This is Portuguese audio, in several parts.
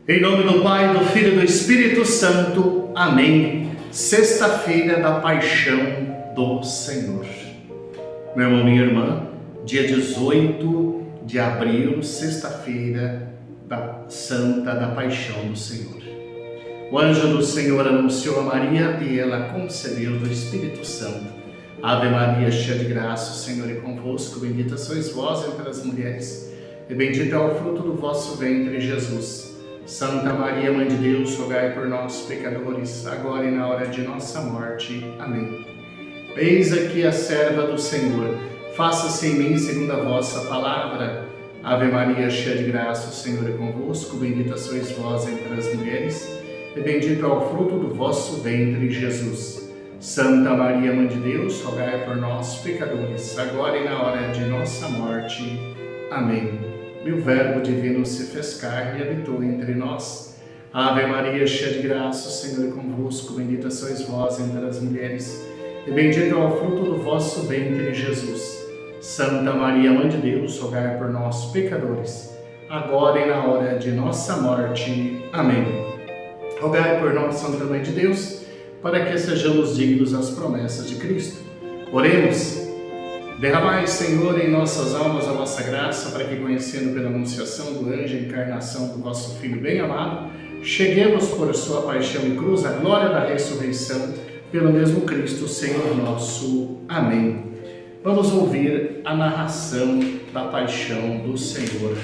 Em nome do Pai, do Filho e do Espírito Santo. Amém. Sexta-feira da Paixão do Senhor. Meu irmão, minha irmã, dia 18 de abril, sexta-feira da Santa da Paixão do Senhor. O anjo do Senhor anunciou a Maria e ela concebeu do Espírito Santo. Ave Maria, cheia de graça, o Senhor é convosco. Bendita sois vós entre as mulheres, e bendito é o fruto do vosso ventre, Jesus. Santa Maria, Mãe de Deus, rogai por nós, pecadores, agora e na hora de nossa morte. Amém. Eis aqui a serva do Senhor, faça-se em mim segundo a vossa palavra. Ave Maria, cheia de graça, o Senhor é convosco, bendita sois vós entre as mulheres, e bendito é o fruto do vosso ventre, Jesus. Santa Maria, Mãe de Deus, rogai por nós, pecadores, agora e na hora de nossa morte. Amém. E o Verbo divino se fez carne e habitou entre nós. Ave Maria, cheia de graça, o Senhor é convosco, bendita sois vós entre as mulheres, e bendito é o fruto do vosso ventre, Jesus. Santa Maria, Mãe de Deus, rogai por nós, pecadores, agora e na hora de nossa morte. Amém. Rogai por nós, Santa Mãe de Deus, para que sejamos dignos das promessas de Cristo. Oremos. Derramai, Senhor, em nossas almas a vossa graça, para que, conhecendo pela anunciação do anjo a encarnação do vosso Filho bem-amado, cheguemos por sua paixão e cruz à glória da ressurreição, pelo mesmo Cristo, Senhor nosso. Amém. Vamos ouvir a narração da paixão do Senhor.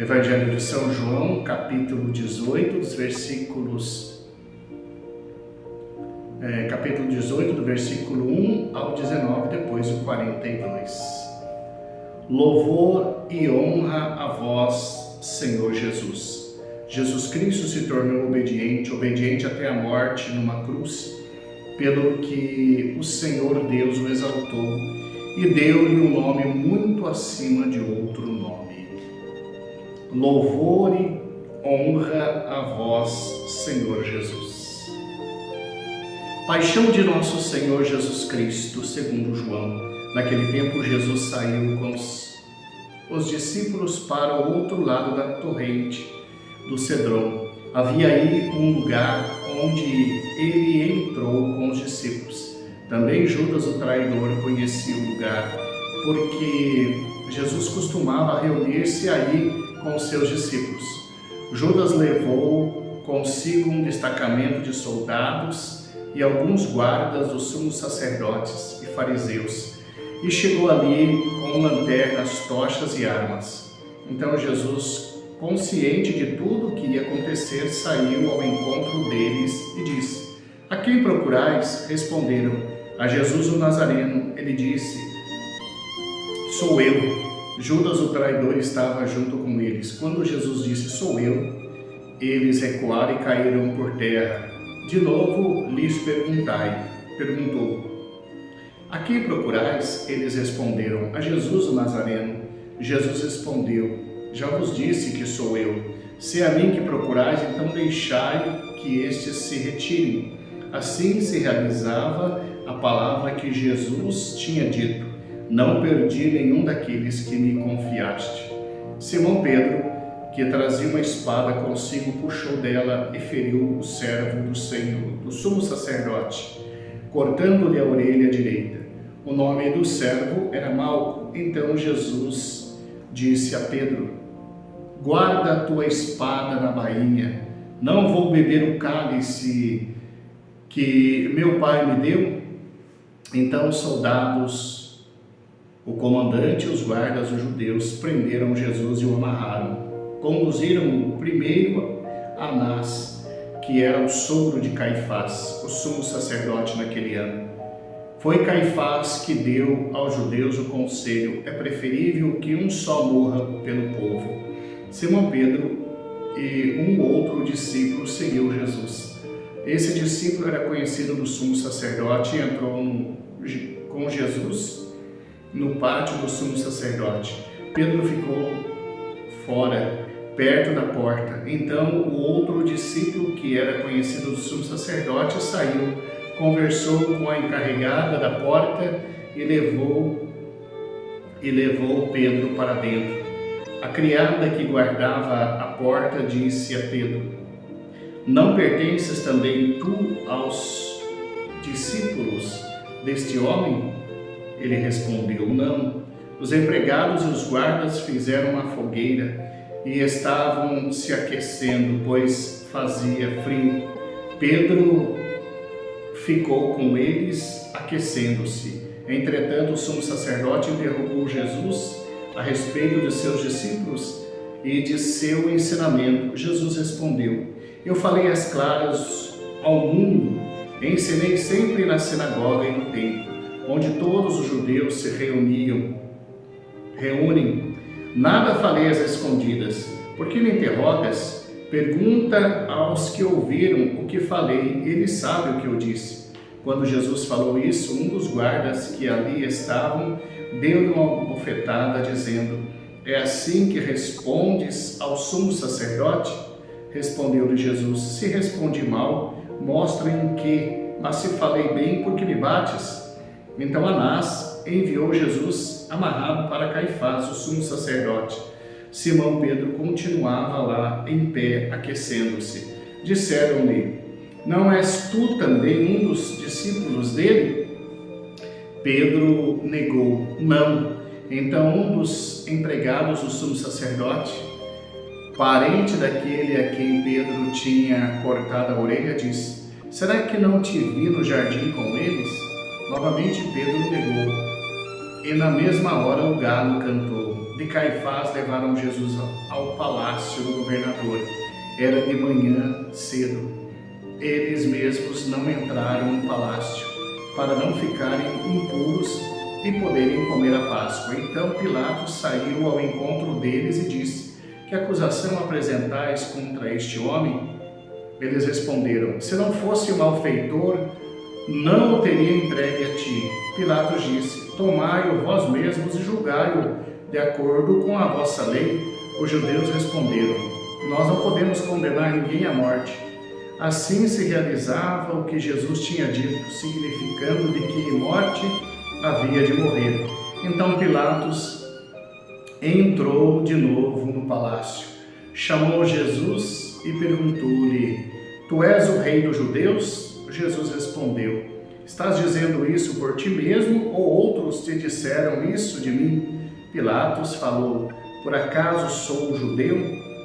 Evangelho de São João, capítulo 18, dos versículos... capítulo 18, do versículo 1 ao 19, depois o 42. Louvor e honra a vós, Senhor Jesus. Jesus Cristo se tornou obediente até a morte numa cruz, pelo que o Senhor Deus o exaltou e deu-lhe um nome muito acima de outro nome. Louvor e honra a vós, Senhor Jesus. Paixão de nosso Senhor Jesus Cristo, segundo João. Naquele tempo, Jesus saiu com os discípulos para o outro lado da torrente do Cedron. Havia aí um lugar onde ele entrou com os discípulos. Também Judas, o traidor, conhecia o lugar, porque Jesus costumava reunir-se aí com os seus discípulos. Judas levou consigo um destacamento de soldados e alguns guardas dos sumos sacerdotes e fariseus, e chegou ali com lanternas, tochas e armas. Então Jesus, consciente de tudo o que ia acontecer, saiu ao encontro deles e disse: A quem procurais? Responderam: A Jesus o Nazareno. Ele disse: Sou eu. Judas o traidor estava junto com eles. Quando Jesus disse: Sou eu, eles recuaram e caíram por terra. De novo lhes perguntou: A quem procurais? Eles responderam: A Jesus o Nazareno. Jesus respondeu: Já vos disse que sou eu. Se é a mim que procurais, então deixai que estes se retirem. Assim se realizava a palavra que Jesus tinha dito: Não perdi nenhum daqueles que me confiaste. Simão Pedro, que trazia uma espada consigo, puxou dela e feriu o servo do Senhor, do sumo sacerdote, cortando-lhe a orelha direita. O nome do servo era Malco. Então Jesus disse a Pedro: Guarda a tua espada na bainha. Não vou beber o cálice que meu pai me deu? Então os soldados, o comandante e os guardas dos judeus prenderam Jesus e o amarraram. Conduziram-o primeiro a Anás, que era o sogro de Caifás, o sumo sacerdote naquele ano. Foi Caifás que deu aos judeus o conselho: é preferível que um só morra pelo povo. Simão Pedro e um outro discípulo seguiu Jesus. Esse discípulo era conhecido do sumo sacerdote e entrou com Jesus no pátio do sumo sacerdote. Pedro ficou fora, perto da porta. Então o outro discípulo, que era conhecido do sumo sacerdote, saiu, conversou com a encarregada da porta e levou Pedro para dentro. A criada que guardava a porta disse a Pedro: Não pertences também tu aos discípulos deste homem? Ele respondeu: Não. Os empregados e os guardas fizeram uma fogueira e estavam se aquecendo, pois fazia frio. Pedro ficou com eles, aquecendo-se. Entretanto, o sumo sacerdote interrogou Jesus a respeito de seus discípulos e de seu ensinamento. Jesus respondeu: Eu falei às claras ao mundo, ensinei sempre na sinagoga e no templo, onde todos os judeus se reúnem. Nada falei às escondidas. Por que me interrogas? Pergunta aos que ouviram o que falei, eles sabem o que eu disse. Quando Jesus falou isso, um dos guardas que ali estavam deu-lhe uma bofetada, dizendo: É assim que respondes ao sumo sacerdote? Respondeu-lhe Jesus: Se respondi mal, mostra em que, mas se falei bem, por que me bates? Então Anás enviou Jesus amarrado para Caifás, o sumo sacerdote. Simão Pedro continuava lá em pé, aquecendo-se. Disseram-lhe: Não és tu também um dos discípulos dele? Pedro negou: Não. Então um dos empregados do sumo sacerdote, parente daquele a quem Pedro tinha cortado a orelha, disse: Será que não te vi no jardim com eles? Novamente Pedro negou. E na mesma hora o galo cantou. De Caifás levaram Jesus ao palácio do governador. Era de manhã cedo. Eles mesmos não entraram no palácio, para não ficarem impuros e poderem comer a Páscoa. Então Pilatos saiu ao encontro deles e disse: Que acusação apresentais contra este homem? Eles responderam: Se não fosse o malfeitor, não o teria entregue a ti. Pilatos disse: Tomai-o vós mesmos e julgai-o de acordo com a vossa lei. Os judeus responderam: Nós não podemos condenar ninguém à morte. Assim se realizava o que Jesus tinha dito, significando de que morte havia de morrer. Então Pilatos entrou de novo no palácio, chamou Jesus e perguntou-lhe: Tu és o rei dos judeus? Jesus respondeu: Estás dizendo isso por ti mesmo ou outros te disseram isso de mim? Pilatos falou: Por acaso sou judeu?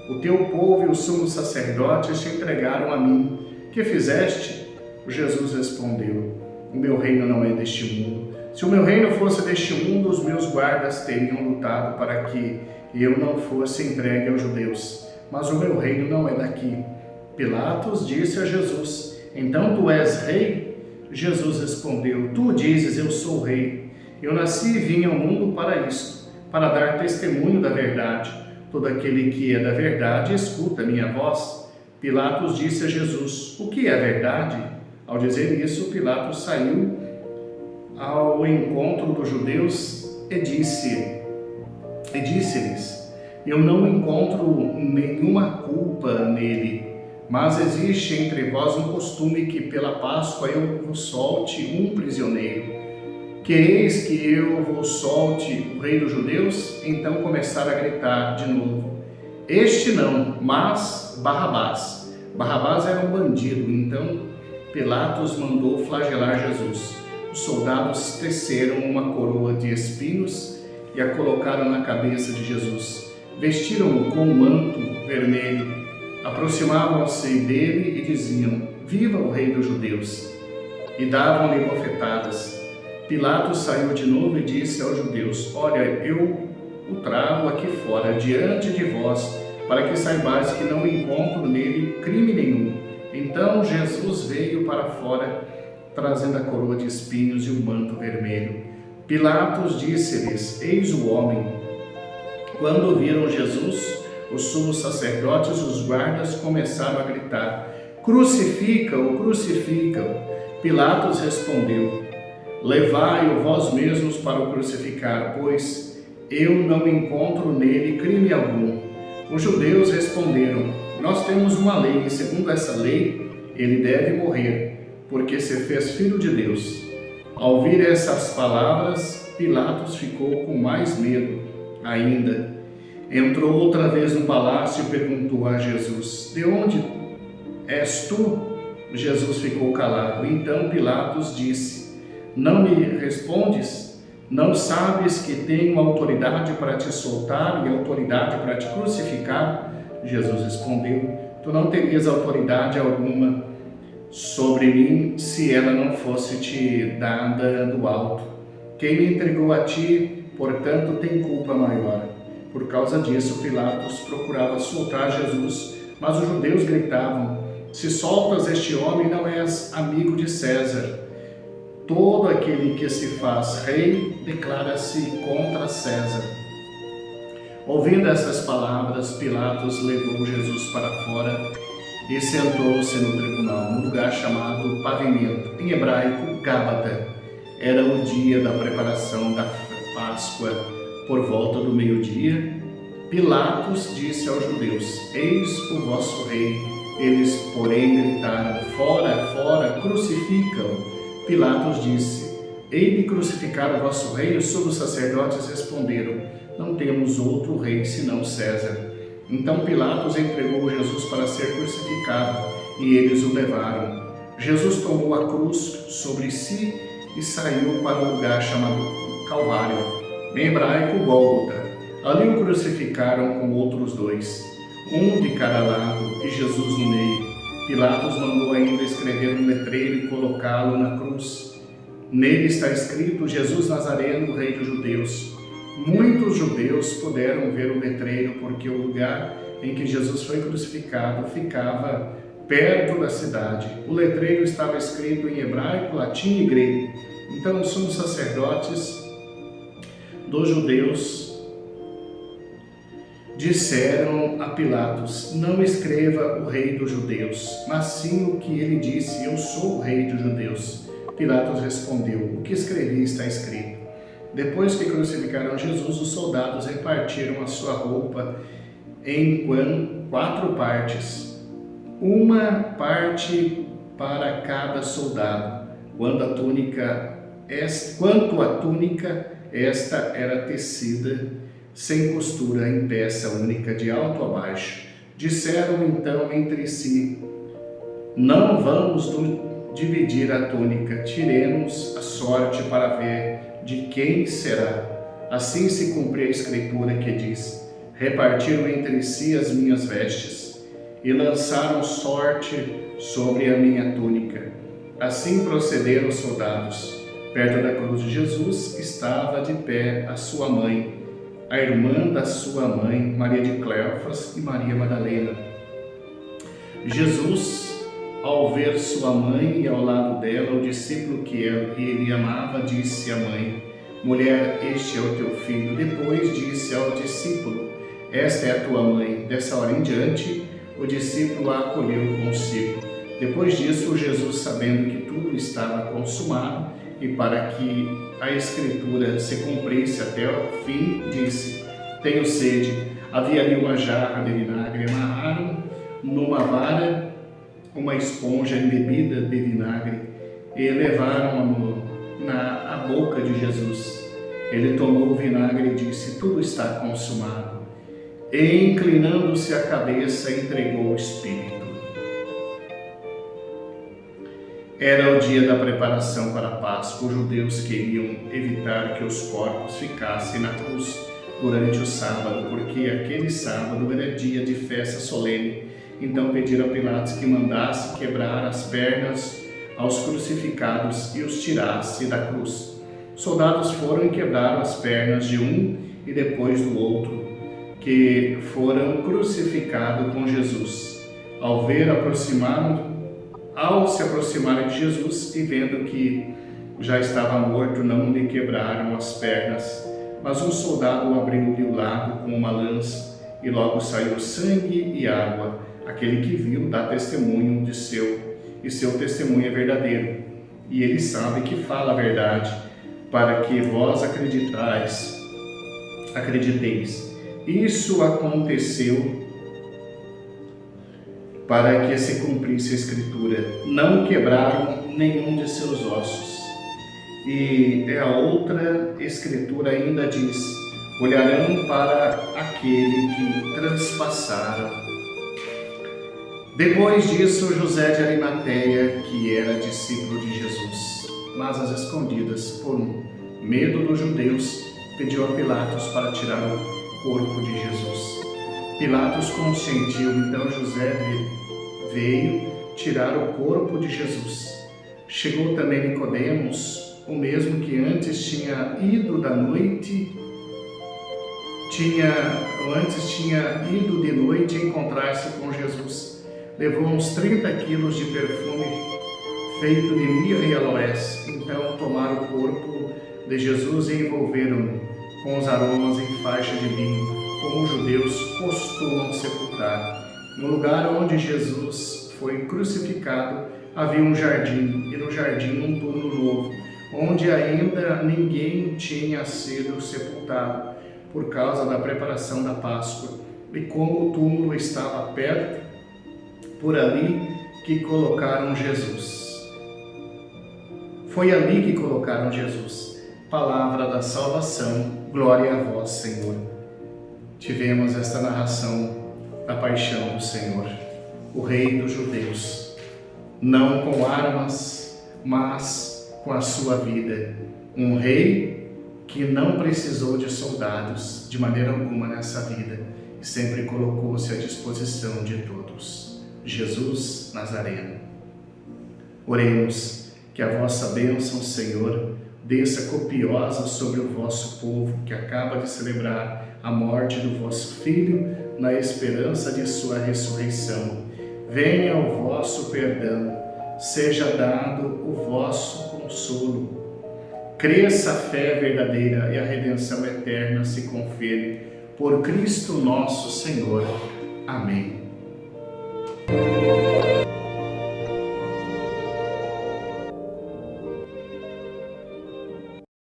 O teu povo e os sumos sacerdotes te entregaram a mim. Que fizeste? Jesus respondeu: O meu reino não é deste mundo. Se o meu reino fosse deste mundo, os meus guardas teriam lutado para que eu não fosse entregue aos judeus. Mas o meu reino não é daqui. Pilatos disse a Jesus: Então tu és rei? Jesus respondeu: Tu dizes, eu sou rei. Eu nasci e vim ao mundo para isto, para dar testemunho da verdade. Todo aquele que é da verdade escuta a minha voz. Pilatos disse a Jesus: O que é verdade? Ao dizer isso, Pilatos saiu ao encontro dos judeus e disse-lhes: Eu não encontro nenhuma culpa nele, mas existe entre vós um costume que pela Páscoa eu vos solte um prisioneiro. Quereis que eu vos solte o rei dos judeus? Então começaram a gritar de novo: Este não, mas Barrabás. Barrabás era um bandido. Então Pilatos mandou flagelar Jesus. Os soldados teceram uma coroa de espinhos e a colocaram na cabeça de Jesus. Vestiram-o com um manto vermelho. Aproximavam-se dele e diziam: Viva o rei dos judeus! E davam-lhe bofetadas. Pilatos saiu de novo e disse aos judeus: Olha, eu o trago aqui fora, diante de vós, para que saibais que não encontro nele crime nenhum. Então Jesus veio para fora, trazendo a coroa de espinhos e o manto vermelho. Pilatos disse-lhes: Eis o homem. Quando viram Jesus, os sumos sacerdotes e os guardas começaram a gritar: Crucifica-o, crucifica-o. Pilatos respondeu: Levai-o vós mesmos para o crucificar, pois eu não encontro nele crime algum. Os judeus responderam: Nós temos uma lei, e segundo essa lei, ele deve morrer, porque se fez filho de Deus. Ao ouvir essas palavras, Pilatos ficou com mais medo ainda Entrou outra vez no palácio e perguntou a Jesus: de onde és tu? Jesus ficou calado. Então Pilatos disse: não me respondes? Não sabes que tenho autoridade para te soltar e autoridade para te crucificar? Jesus respondeu: tu não terias autoridade alguma sobre mim se ela não fosse te dada do alto. Quem me entregou a ti, portanto, tem culpa maior. Por causa disso, Pilatos procurava soltar Jesus, mas os judeus gritavam: se soltas este homem, não és amigo de César. Todo aquele que se faz rei declara-se contra César. Ouvindo essas palavras, Pilatos levou Jesus para fora e sentou-se no tribunal, num lugar chamado Pavimento, em hebraico, Gábata. Era o dia da preparação da Páscoa. Por volta do meio-dia, Pilatos disse aos judeus: eis o vosso rei. Eles, porém, gritaram: fora, fora, crucifica-o. Pilatos disse: hei de crucificar o vosso rei? Os sumos sacerdotes responderam: não temos outro rei senão César. Então Pilatos entregou Jesus para ser crucificado, e eles o levaram. Jesus tomou a cruz sobre si e saiu para um lugar chamado Calvário, em hebraico Gólgota. Ali o crucificaram com outros dois, um de cada lado e Jesus no meio. Pilatos mandou ainda escrever um letreiro e colocá-lo na cruz. Nele está escrito: Jesus Nazareno, Rei dos Judeus. Muitos judeus puderam ver o letreiro porque o lugar em que Jesus foi crucificado ficava perto da cidade. O letreiro estava escrito em hebraico, latim e grego. Então os sumos sacerdotes dos judeus disseram a Pilatos: não escreva o Rei dos Judeus, mas sim o que ele disse: eu sou o Rei dos Judeus. Pilatos respondeu: o que escrevi está escrito. Depois que crucificaram Jesus, os soldados repartiram a sua roupa em 4 partes, uma parte para cada soldado. Quanto à túnica, esta era tecida sem costura, em peça única, de alto a baixo. Disseram então entre si: não vamos dividir a túnica, tiremos a sorte para ver de quem será. Assim se cumpriu a escritura que diz: repartiram entre si as minhas vestes e lançaram sorte sobre a minha túnica. Assim procederam os soldados. Perto da cruz de Jesus estava de pé a sua mãe, a irmã da sua mãe, Maria de Cleofas, e Maria Madalena. Jesus, ao ver sua mãe e ao lado dela o discípulo que ele amava, disse à mãe: mulher, este é o teu filho. Depois disse ao discípulo: esta é a tua mãe. Dessa hora em diante, o discípulo a acolheu consigo. Depois disso, Jesus, sabendo que tudo estava consumado e para que a escritura se cumprisse até o fim, disse: tenho sede. Havia ali uma jarra de vinagre, amarraram numa vara uma esponja embebida de vinagre e levaram-a à boca de Jesus. Ele tomou o vinagre e disse: tudo está consumado. E, inclinando-se a cabeça, entregou o Espírito. Era o dia da preparação para a Páscoa. Os judeus queriam evitar que os corpos ficassem na cruz durante o sábado, porque aquele sábado era dia de festa solene. Então pediram a Pilatos que mandasse quebrar as pernas aos crucificados e os tirasse da cruz. Os soldados foram e quebraram as pernas de um e depois do outro, que foram crucificados com Jesus. Ao se aproximarem de Jesus e vendo que já estava morto, não lhe quebraram as pernas, mas um soldado abriu-lhe o lado com uma lança e logo saiu sangue e água. Aquele que viu dá testemunho de seu testemunho é verdadeiro, e ele sabe que fala a verdade, para que vós acrediteis. Isso aconteceu para que se cumprisse a escritura: não quebraram nenhum de seus ossos. E a outra escritura ainda diz: olharão para aquele que transpassaram. Depois disso, José de Arimateia, que era discípulo de Jesus, mas às escondidas, por medo dos judeus, pediu a Pilatos para tirar o corpo de Jesus. Pilatos consentiu, então José veio tirar o corpo de Jesus. Chegou também Nicodemos, o mesmo que antes tinha ido de noite encontrar-se com Jesus. Levou uns 30 quilos de perfume feito de mirra e aloés. Então tomaram o corpo de Jesus e envolveram-no com os aromas em faixa de linho, como os judeus costumam sepultar. No lugar onde Jesus foi crucificado havia um jardim, e no jardim um túmulo novo, onde ainda ninguém tinha sido sepultado, por causa da preparação da Páscoa. E como o túmulo estava perto, por ali que colocaram Jesus. Foi ali que colocaram Jesus. Palavra da salvação, glória a vós, Senhor. Tivemos esta narração da paixão do Senhor, o Rei dos Judeus, não com armas, mas com a sua vida. Um rei que não precisou de soldados de maneira alguma nessa vida e sempre colocou-se à disposição de todos. Jesus Nazareno. Oremos que a vossa bênção, Senhor, desça copiosa sobre o vosso povo que acaba de celebrar a morte do vosso Filho na esperança de sua ressurreição. Venha o vosso perdão, seja dado o vosso consolo. Cresça a fé verdadeira e a redenção eterna se confere. Por Cristo nosso Senhor. Amém.